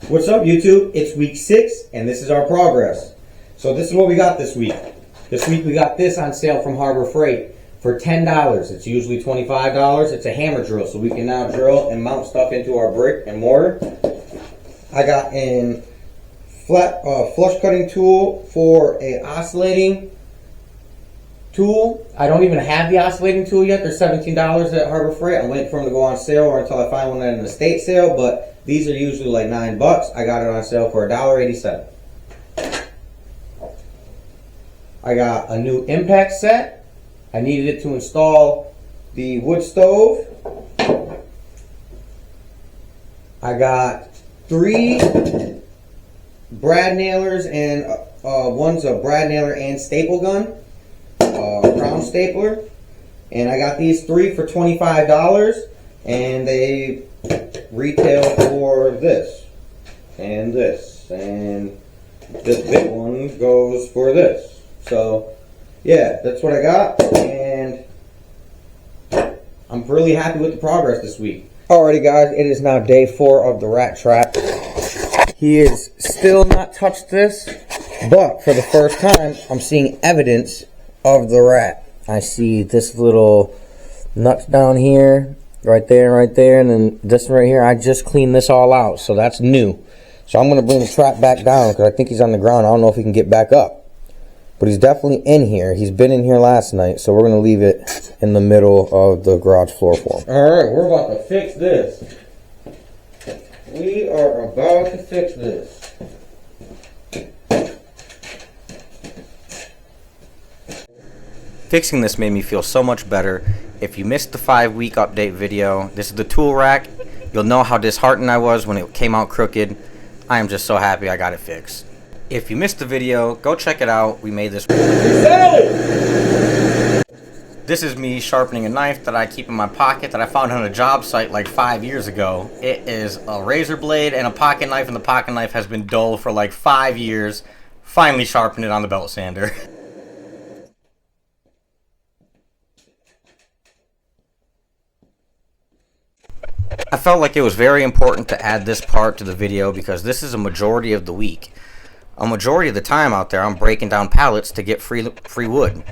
What's up, YouTube? It's week 6 and this is our progress. So this is what we got this week. This week we got this on sale from Harbor Freight for $10. It's usually $25. It's a hammer drill, so we can now drill and mount stuff into our brick and mortar. I got an flush cutting tool for a oscillating tool. I don't even have the oscillating tool yet. They're $17 at Harbor Freight. I'm waiting for them to go on sale or until I find one at an estate sale, but these are usually like $9. I got it on sale for $1.87. I got a new impact set. I needed it to install the wood stove. I got 3 brad nailers, and one's a brad nailer and staple gun, crown stapler, and I got these 3 for $25, and they retail for this, and this, and this big one goes for this. So yeah, that's what I got, and I'm really happy with the progress this week. Alrighty guys, it is now day 4 of the rat trap. He is still not touched this, but for the first time I'm seeing evidence of the rat. I see this little nut down here, right there, and then this right here. I just cleaned this all out, so that's new. So I'm going to bring the trap back down because I think he's on the ground. I don't know if he can get back up, but he's definitely in here. He's been in here last night, so we're going to leave it in the middle of the garage floor for him. Alright, we're about to fix this. We are about to fix this. Fixing this made me feel so much better. If you missed the 5-week update video, this is the tool rack. You'll know how disheartened I was when it came out crooked. I am just so happy I got it fixed. If you missed the video, go check it out. We made this. This is me sharpening a knife that I keep in my pocket that I found on a job site like 5 years ago. It is a razor blade and a pocket knife, and the pocket knife has been dull for like 5 years. Finally sharpened it on the belt sander. I felt like it was very important to add this part to the video because this is a majority of the week. A majority of the time out there I'm breaking down pallets to get free wood.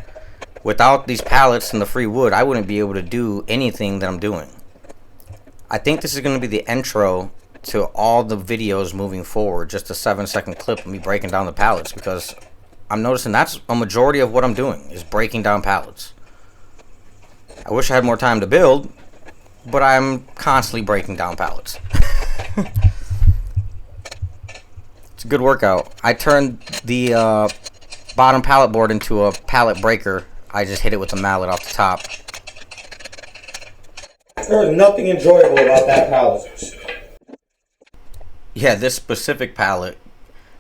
Without these pallets and the free wood, I wouldn't be able to do anything that I'm doing. I think this is going to be the intro to all the videos moving forward, just a 7-second clip of me breaking down the pallets, because I'm noticing that's a majority of what I'm doing, is breaking down pallets. I wish I had more time to build, but I'm constantly breaking down pallets. It's a good workout. I turned the bottom pallet board into a pallet breaker. I just hit it with a mallet off the top. There was nothing enjoyable about that pallet. Yeah, this specific pallet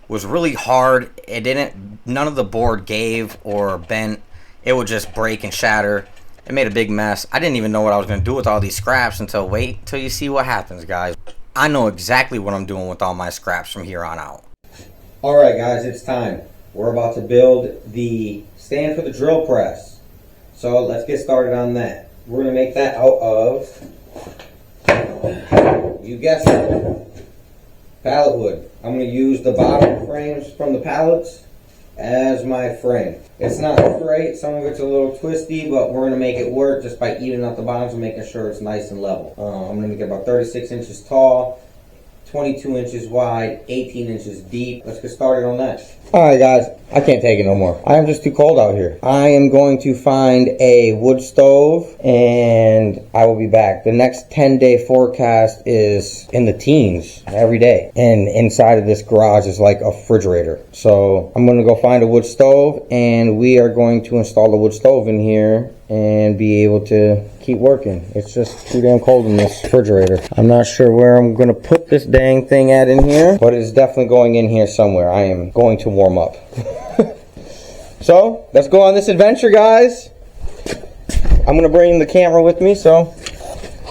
was really hard. None of the board gave or bent. It would just break and shatter. It made a big mess. I didn't even know what I was going to do with all these scraps until wait till you see what happens, guys. I know exactly what I'm doing with all my scraps from here on out. Alright guys, it's time. We're about to build the stand for the drill press. So let's get started on that. We're going to make that out of, you guessed it, pallet wood. I'm going to use the bottom frames from the pallets as my frame. It's not straight, some of it's a little twisty, but we're going to make it work just by evening out the bottoms and making sure it's nice and level. I'm going to make it about 36 inches tall, 22 inches wide, 18 inches deep. Let's get started on that. Alright guys, I can't take it no more. I am just too cold out here. I am going to find a wood stove and I will be back. The next 10-day forecast is in the teens every day. And inside of this garage is like a refrigerator. So I'm going to go find a wood stove and we are going to install the wood stove in here and be able to keep working. It's just too damn cold in this refrigerator. I'm not sure where I'm going to put this dang thing at in here, but it's definitely going in here somewhere. I am going to warm up. So let's go on this adventure, guys. I'm gonna bring the camera with me, so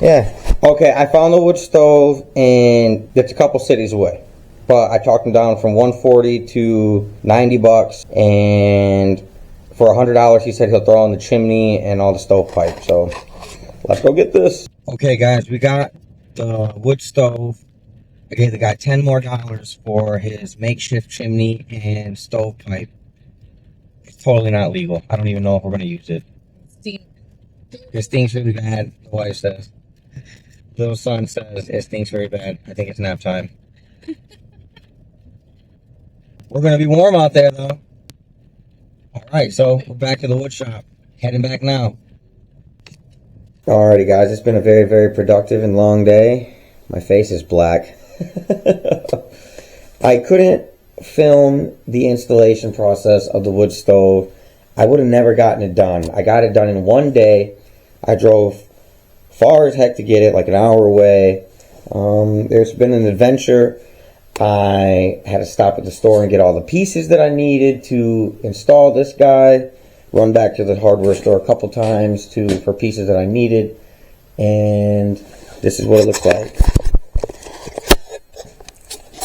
yeah. Okay, I found the wood stove and it's a couple cities away, but I talked him down from $140 to $90, and for $100 he said he'll throw in the chimney and all the stovepipe. So let's go get this. Okay guys, we got the wood stove. I gave the guy $10 more for his makeshift chimney and stovepipe. It's totally not legal. I don't even know if we're going to use it. It stinks really bad, the wife says. Little son says it stinks very bad. I think it's nap time. We're going to be warm out there, though. Alright, so we're back to the wood shop. Heading back now. Alrighty, guys. It's been a very, very productive and long day. My face is black. I couldn't film the installation process of the wood stove. I would have never gotten it done. I got it done in one day. I drove far as heck to get it, like an hour away. There's been an adventure. I had to stop at the store and get all the pieces that I needed to install this guy. Run back to the hardware store a couple times for pieces that I needed. And this is what it looks like.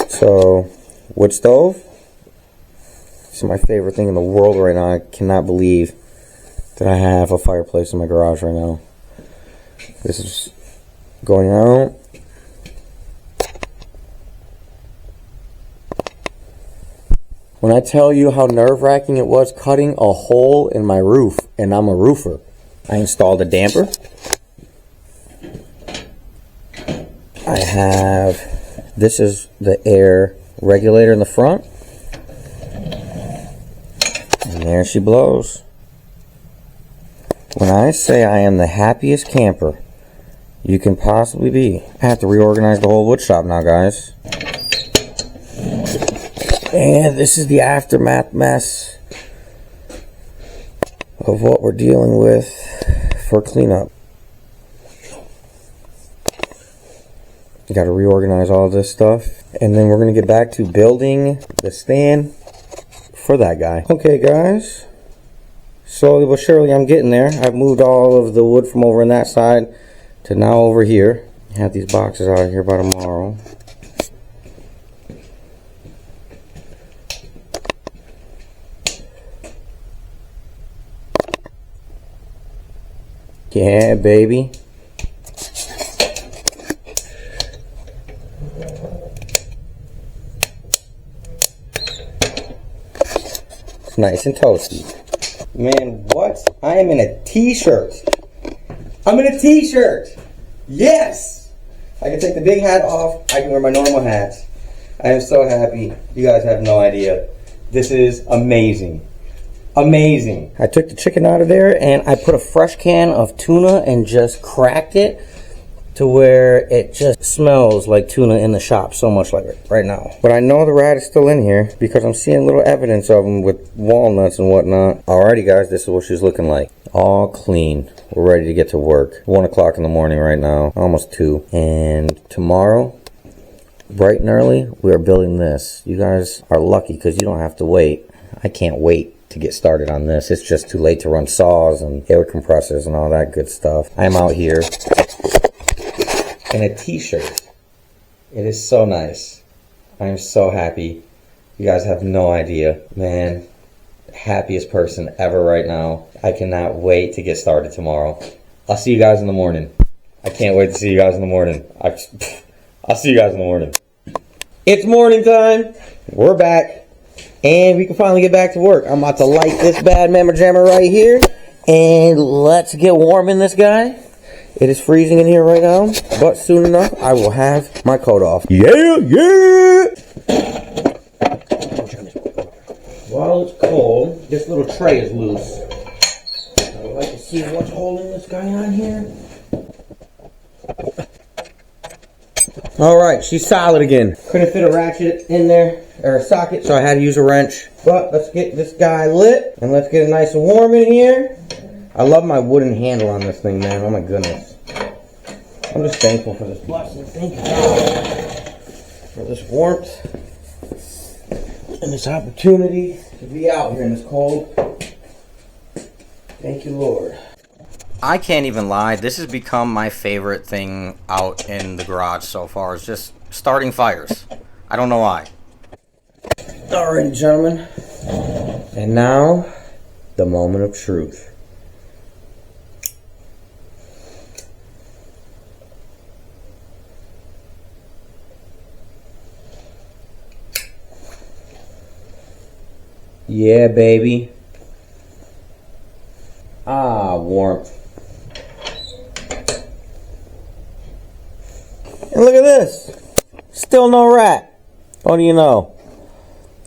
So, wood stove. This is my favorite thing in the world right now. I cannot believe that I have a fireplace in my garage right now. This is going out. When I tell you how nerve-wracking it was cutting a hole in my roof, and I'm a roofer. I installed a damper. I have, this is the air regulator in the front. And there she blows. When I say I am the happiest camper you can possibly be, I have to reorganize the whole wood shop now, guys. And this is the aftermath mess of what we're dealing with for cleanup. Got to reorganize all this stuff. And then we're going to get back to building the stand for that guy. Okay, guys. Slowly but surely I'm getting there. I've moved all of the wood from over on that side to now over here. Have these boxes out of here by tomorrow. Yeah, baby. It's nice and toasty. Man, what? I am in a t-shirt. I'm in a t-shirt. Yes! I can take the big hat off. I can wear my normal hat. I am so happy. You guys have no idea. This is amazing. Amazing. I took the chicken out of there and I put a fresh can of tuna and just cracked it to where it just smells like tuna in the shop so much like it right now. But I know the rat is still in here because I'm seeing little evidence of him with walnuts and whatnot. Alrighty, guys, this is what she's looking like. All clean. We're ready to get to work. 1 o'clock in the morning right now, almost 2. And tomorrow, bright and early, we are building this. You guys are lucky because you don't have to wait. I can't wait to get started on this. It's just too late to run saws and air compressors and all that good stuff. I'm out here in a t-shirt. It is so nice. I am so happy. You guys have no idea. Man, happiest person ever right now. I cannot wait to get started tomorrow. I'll see you guys in the morning. I can't wait to see you guys in the morning. I'll see you guys in the morning. It's morning time. We're back. And we can finally get back to work. I'm about to light this bad mamma jammer right here. And let's get warm in this guy. It is freezing in here right now. But soon enough, I will have my coat off. Yeah, yeah! While it's cold, this little tray is loose. I would like to see what's holding this guy on here. Alright, she's solid again. Couldn't fit a ratchet in there, or a socket, so I had to use a wrench. But let's get this guy lit, and let's get it nice and warm in here. I love my wooden handle on this thing, man. Oh my goodness. I'm just thankful for this blessing. Thank you, God, for this warmth and this opportunity to be out here in this cold. Thank you, Lord. I can't even lie, this has become my favorite thing out in the garage so far, is just starting fires. I don't know why. Alrighty, gentlemen. And now, the moment of truth. Yeah, baby. Ah, warmth. And look at this. Still no rat. What do you know?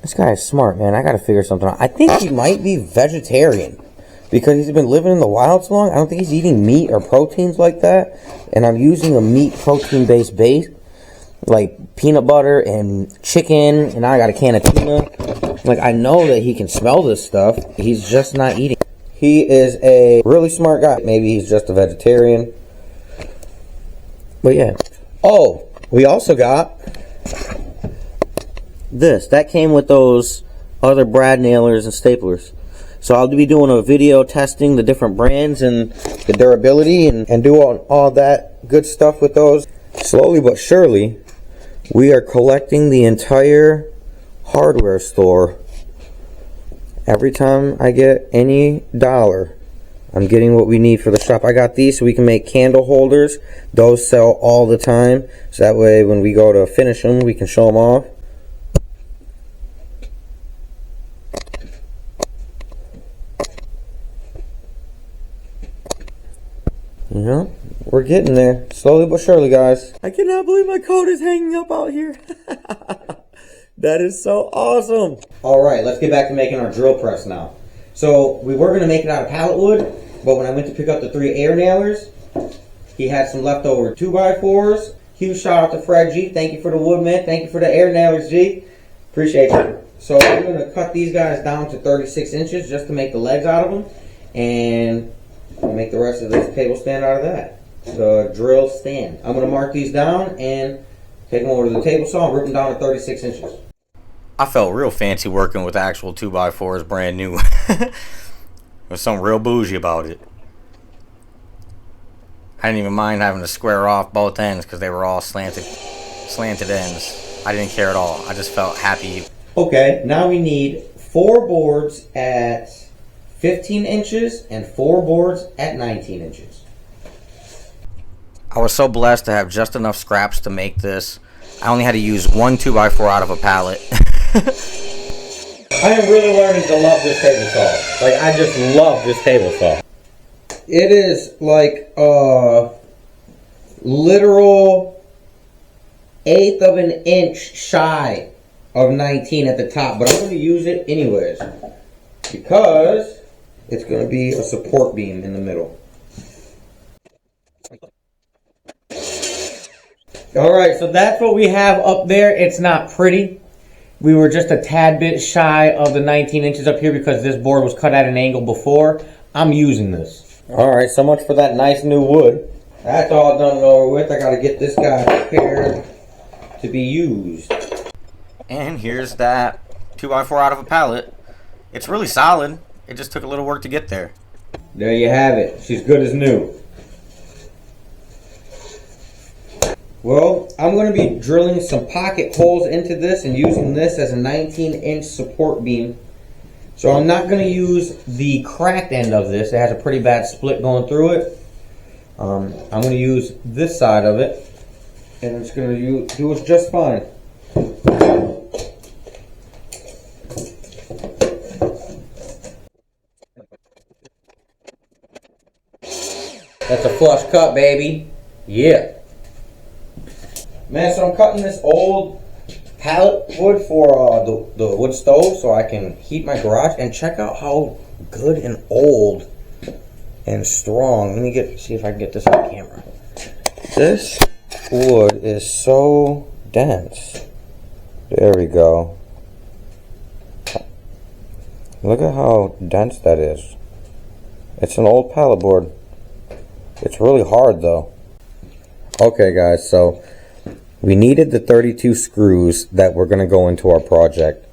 This guy is smart, man. I gotta figure something out. I think he might be vegetarian. Because he's been living in the wild so long, I don't think he's eating meat or proteins like that. And I'm using a meat protein based base. Like peanut butter and chicken. And now I got a can of tuna. Like, I know that he can smell this stuff. He's just not eating. He is a really smart guy. Maybe he's just a vegetarian. But yeah. Oh, we also got this. That came with those other brad nailers and staplers. So I'll be doing a video testing the different brands and the durability and do all that good stuff with those. Slowly but surely, we are collecting the entire hardware store. Every time I get any dollar, I'm getting what we need for the shop. I got these so we can make candle holders. Those sell all the time. So that way when we go to finish them, we can show them off. You know, we're getting there. Slowly but surely, guys. I cannot believe my coat is hanging up out here. That is so awesome. Alright, let's get back to making our drill press now. So, we were going to make it out of pallet wood, but when I went to pick up the 3 air nailers, he had some leftover 2x4s. Huge shout out to Fred G. Thank you for the wood, man. Thank you for the air nailers, G. Appreciate you. So, I'm going to cut these guys down to 36 inches just to make the legs out of them. And I'll make the rest of this table stand out of that. The drill stand. I'm going to mark these down and take them over to the table saw and rip them down to 36 inches. I felt real fancy working with actual 2x4s brand new. There's something real bougie about it. I didn't even mind having to square off both ends because they were all slanted ends. I didn't care at all. I just felt happy. Okay, now we need 4 boards at 15 inches and 4 boards at 19 inches. I was so blessed to have just enough scraps to make this. I only had to use 1 2x4 out of a pallet. I am really learning to love this table saw. Like, I just love this table saw. It is like a literal 1/8 of an inch shy of 19 at the top, but I'm going to use it anyways because it's going to be a support beam in the middle. Alright, so that's what we have up there. It's not pretty. We were just a tad bit shy of the 19 inches up here because this board was cut at an angle before. I'm using this. Alright, so much for that nice new wood. That's all done and over with. I got to get this guy prepared to be used. And here's that 2x4 out of a pallet. It's really solid. It just took a little work to get there. There you have it. She's good as new. Well, I'm going to be drilling some pocket holes into this and using this as a 19-inch support beam. So I'm not going to use the cracked end of this. It has a pretty bad split going through it. I'm going to use this side of it, and it's going to do us just fine. That's a flush cut, baby. Yeah. Man, so I'm cutting this old pallet wood for the wood stove so I can heat my garage. And check out how good and old and strong. Let me see if I can get this on camera. This wood is so dense. There we go. Look at how dense that is. It's an old pallet board. It's really hard though. Okay guys, so we needed the 32 screws that were going to go into our project.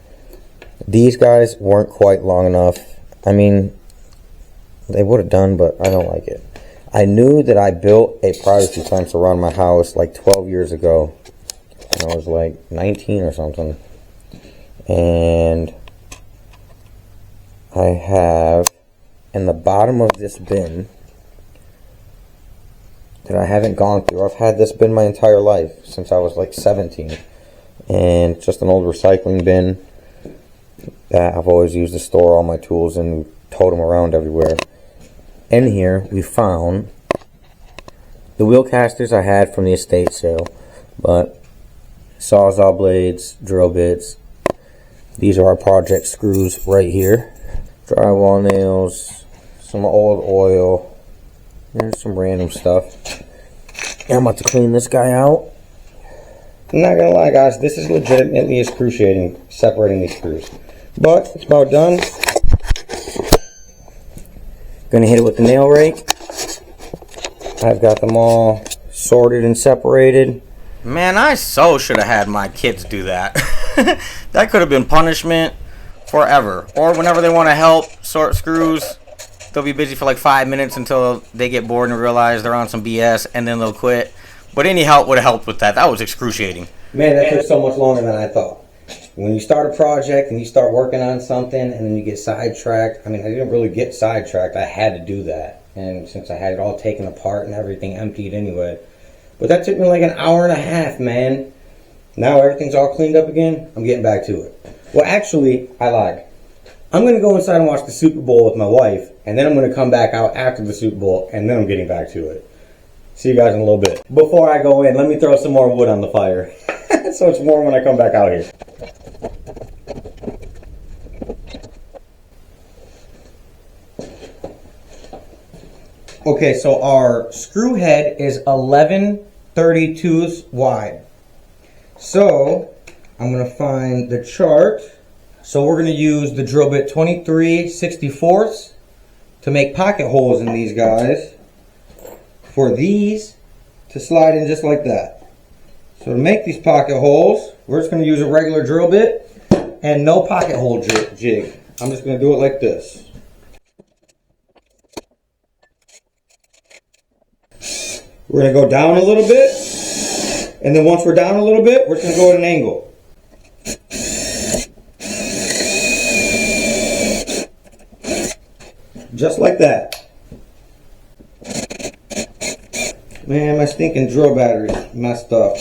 These guys weren't quite long enough. I mean, they would have done, but I don't like it. I knew that I built a privacy fence around my house like 12 years ago. And I was like 19 or something. And I have in the bottom of this bin that I haven't gone through. I've had this bin my entire life since I was like 17, and it's just an old recycling bin. that I've always used to store all my tools and tote them around everywhere. In here, we found the wheel casters I had from the estate sale, but sawzall blades, drill bits. These are our project screws right here. Drywall nails, some old oil, and some random stuff. And I'm about to clean this guy out. I'm not gonna lie, guys, this is legitimately excruciating separating these screws, but it's about done. Gonna hit it with the nail rake. I've got them all sorted and separated. Man, I so should have had my kids do that. That could have been punishment forever. Or whenever they want to help sort screws, they'll be busy for like 5 minutes until they get bored and realize they're on some BS, and then they'll quit. But any help would have helped with that. That was excruciating. Man, that took so much longer than I thought. When you start a project and you start working on something and then you get sidetracked, I mean, I didn't really get sidetracked. I had to do that. And since I had it all taken apart and everything emptied anyway. But that took me like an hour and a half, man. Now everything's all cleaned up again. I'm getting back to it. Well, actually, I lied. I'm going to go inside and watch the Super Bowl with my wife. And then I'm going to come back out after the Super Bowl. And then I'm getting back to it. See you guys in a little bit. Before I go in, let me throw some more wood on the fire. So it's warm when I come back out here. Okay, so our screw head is 11/32 wide. So I'm going to find the chart. So we're going to use the drill bit 23/64 to make pocket holes in these guys. For these to slide in just like that. So to make these pocket holes, we're just going to use a regular drill bit and no pocket hole jig. I'm just going to do it like this. We're going to go down a little bit, and then once we're down a little bit, we're just going to go at an angle. Just like that. Man, my stinking drill battery's messed up.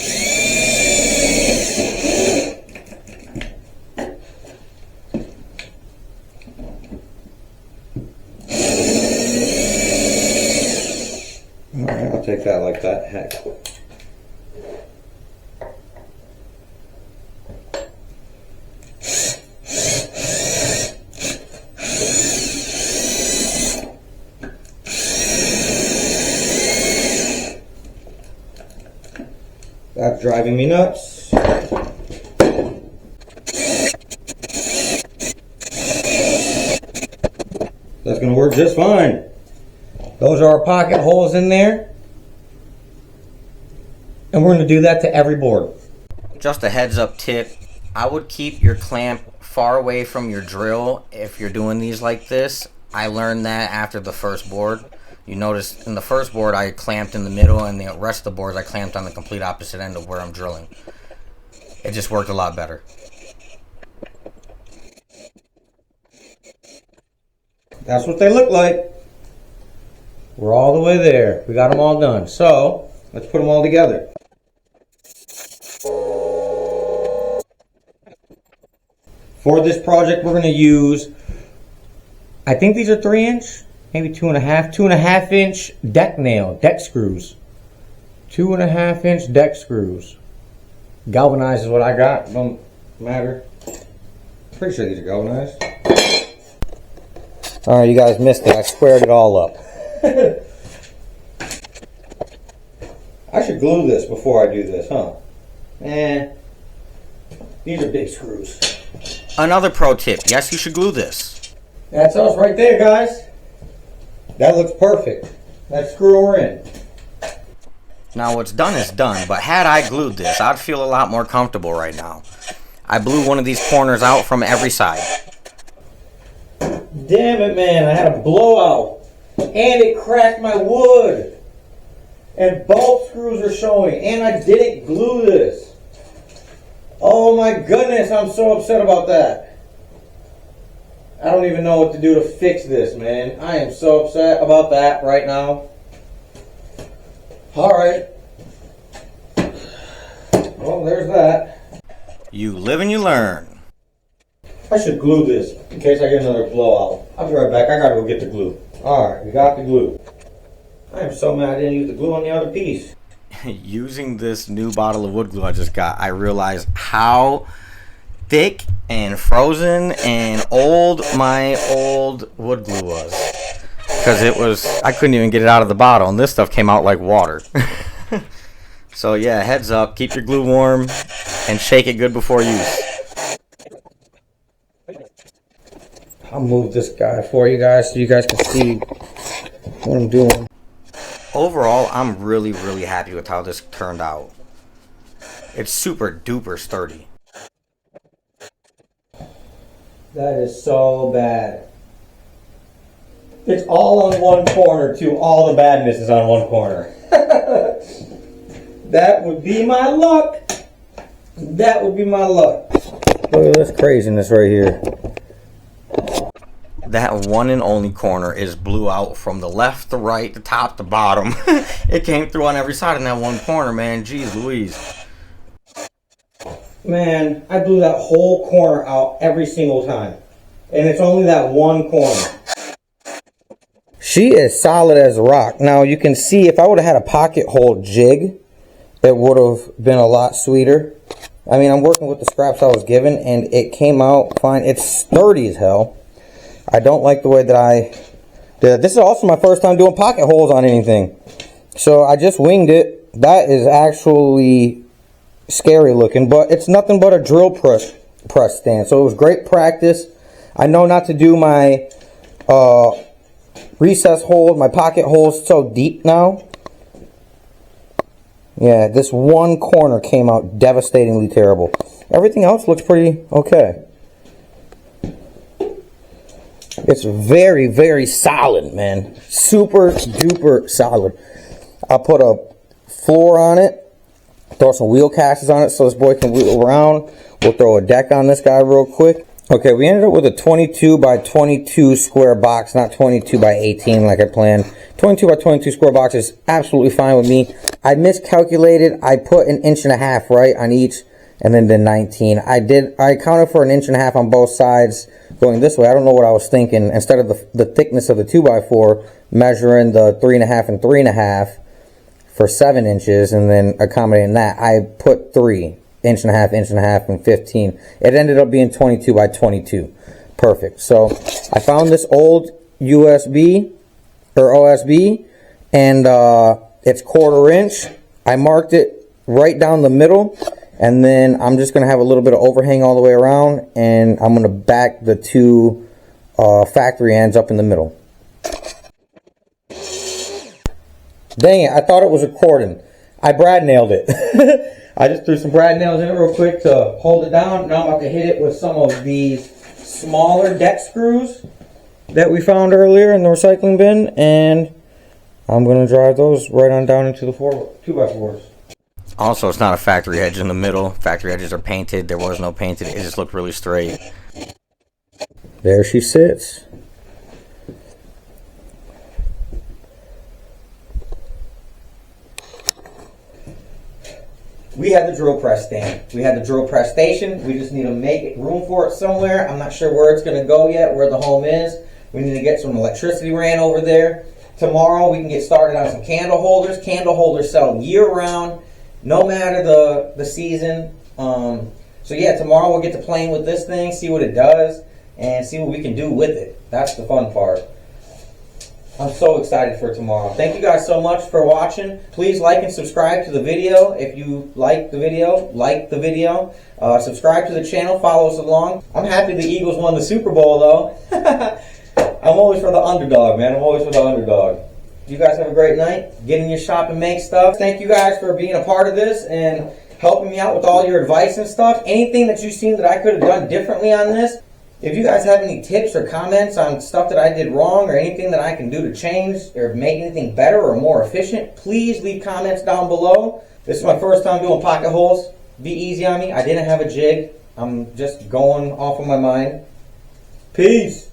Alright, I'll take that like that. Heck. That's driving me nuts. That's going to work just fine. Those are our pocket holes in there. And we're going to do that to every board. Just a heads up tip, I would keep your clamp far away from your drill if you're doing these like this. I learned that after the first board. You notice in the first board I clamped in the middle, and the rest of the boards I clamped on the complete opposite end of where I'm drilling. It just worked a lot better. That's what they look like. We're all the way there. We got them all done. So, let's put them all together. For this project, we're going to use, I think these are 3-inch. Maybe 2.5 inch deck screws. 2.5 inch deck screws. Galvanized is what I got. Don't matter. Pretty sure these are galvanized. Alright, you guys missed it. I squared it all up. I should glue this before I do this, huh? These are big screws. Another pro tip, yes, you should glue this. That's us right there, guys. That looks perfect. Let's screw her in. Now what's done is done, but had I glued this, I'd feel a lot more comfortable right now. I blew one of these corners out from every side. Damn it, man. I had a blowout. And it cracked my wood. And both screws are showing. And I didn't glue this. Oh my goodness, I'm so upset about that. I don't even know what to do to fix this, man. I am so upset about that right now. Alright. Well, there's that. You live and you learn. I should glue this in case I get another blowout. I'll be right back. I gotta go get the glue. Alright, we got the glue. I am so mad I didn't use the glue on the other piece. Using this new bottle of wood glue I just got, I realized how thick and frozen and old my old wood glue was. Because it was, I couldn't even get it out of the bottle, and this stuff came out like water. So yeah, heads up, keep your glue warm and shake it good before use. I'll move this guy for you guys so you guys can see what I'm doing. Overall, I'm really happy with how this turned out. It's super duper sturdy. That is so bad. It's all on one corner too. All the badness is on one corner. That would be my luck. That would be my luck. Look at this craziness right here. That one and only corner is blew out from the left, the right, the top, the bottom. It came through on every side in that one corner, man. Jeez Louise. Man, I blew that whole corner out every single time. And it's only that one corner. She is solid as a rock. Now you can see if I would have had a pocket hole jig, it would have been a lot sweeter. I mean, I'm working with the scraps I was given and it came out fine. It's sturdy as hell. I don't like the way that I did it. This is also my first time doing pocket holes on anything. So I just winged it. That is actually scary looking, but it's nothing but a drill press stand. So it was great practice. I know not to do my recess holes, my pocket holes so deep now. Yeah, this one corner came out devastatingly terrible. Everything else looks pretty okay. It's very solid, man. Super duper solid. I put a floor on it. Throw some wheel casters on it so this boy can wheel around. We'll throw a deck on this guy real quick. Okay, we ended up with a 22 by 22 square box, not 22 by 18 like I planned. 22 by 22 square box is absolutely fine with me. I miscalculated. I put 1.5 inches right on each and then did 19. I counted for 1.5 inches on both sides going this way. I don't know what I was thinking. Instead of the thickness of the 2x4, measuring the 3.5 and 3.5 for 7 inches and then accommodating that, I put 3. 1.5 inches, 1.5 inches, and 15. It ended up being 22 by 22. Perfect. So I found this old USB or OSB and it's 1/4 inch. I marked it right down the middle and then I'm just going to have a little bit of overhang all the way around and I'm going to back the two factory ends up in the middle. Dang it, I thought it was recording. I brad nailed it. I just threw some brad nails in it real quick to hold it down. Now I'm about to hit it with some of these smaller deck screws that we found earlier in the recycling bin, and I'm going to drive those right on down into the 2x4s. Also, it's not a factory edge in the middle. Factory edges are painted. There was no painted. It just looked really straight. There she sits. We had the drill press stand. We had the drill press station. We just need to make room for it somewhere. I'm not sure where it's going to go yet, where the home is. We need to get some electricity ran over there. Tomorrow we can get started on some candle holders. Candle holders sell year-round, no matter the season. So yeah, tomorrow we'll get to playing with this thing, see what it does, and see what we can do with it. That's the fun part. I'm so excited for tomorrow. Thank you guys so much for watching. Please like and subscribe to the video. If you like the video, subscribe to the channel, follow us along. I'm happy the Eagles won the Super Bowl though. I'm always for the underdog, man. I'm always for the underdog. You guys have a great night. Get in your shop and make stuff. Thank you guys for being a part of this and helping me out with all your advice and stuff. Anything that you've seen that I could have done differently on this, if you guys have any tips or comments on stuff that I did wrong or anything that I can do to change or make anything better or more efficient, please leave comments down below. This is my first time doing pocket holes. Be easy on me. I didn't have a jig. I'm just going off of my mind. Peace.